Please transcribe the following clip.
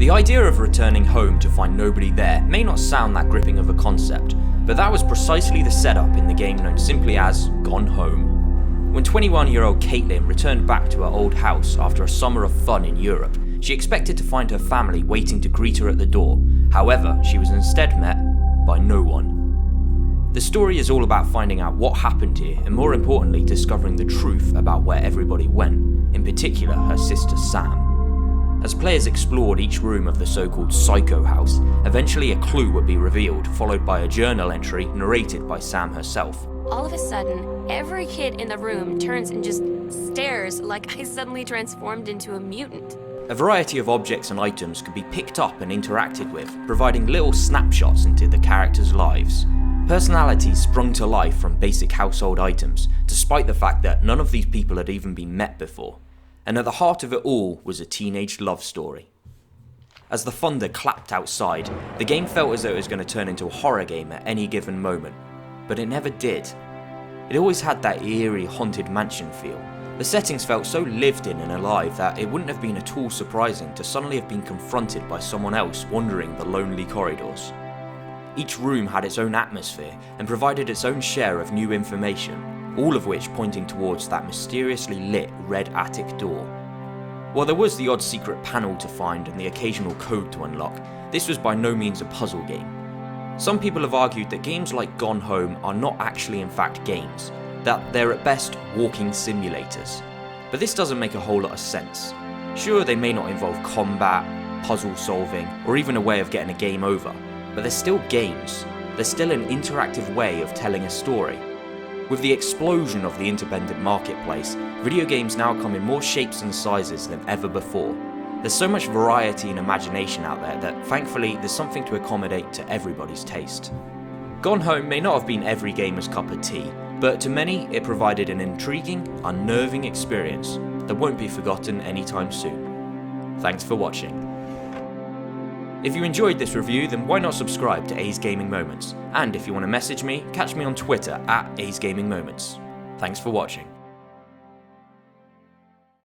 The idea of returning home to find nobody there may not sound that gripping of a concept, but that was precisely the setup in the game known simply as Gone Home. When 21-year-old Caitlin returned back to her old house after a summer of fun in Europe, she expected to find her family waiting to greet her at the door. However, she was instead met by no one. The story is all about finding out what happened here and, more importantly, discovering the truth about where everybody went, in particular her sister Sam. As players explored each room of the so-called Psycho House, eventually a clue would be revealed, followed by a journal entry narrated by Sam herself. All of a sudden, every kid in the room turns and just stares like I suddenly transformed into a mutant. A variety of objects and items could be picked up and interacted with, providing little snapshots into the characters' lives. Personalities sprung to life from basic household items, despite the fact that none of these people had even been met before. And at the heart of it all was a teenage love story. As the thunder clapped outside, the game felt as though it was going to turn into a horror game at any given moment, but it never did. It always had that eerie, haunted mansion feel. The settings felt so lived in and alive that it wouldn't have been at all surprising to suddenly have been confronted by someone else wandering the lonely corridors. Each room had its own atmosphere and provided its own share of new information, all of which pointing towards that mysteriously lit red attic door. While there was the odd secret panel to find and the occasional code to unlock, this was by no means a puzzle game. Some people have argued that games like Gone Home are not actually in fact games, that they're at best walking simulators. But this doesn't make a whole lot of sense. Sure, they may not involve combat, puzzle solving, or even a way of getting a game over, but they're still games. They're still an interactive way of telling a story. With the explosion of the independent marketplace, video games now come in more shapes and sizes than ever before. There's so much variety and imagination out there that thankfully there's something to accommodate to everybody's taste. Gone Home may not have been every gamer's cup of tea, but to many it provided an intriguing, unnerving experience that won't be forgotten anytime soon. Thanks for watching. If you enjoyed this review, then why not subscribe to A's Gaming Moments? And if you want to message me, catch me on Twitter at A's Gaming Moments. Thanks for watching.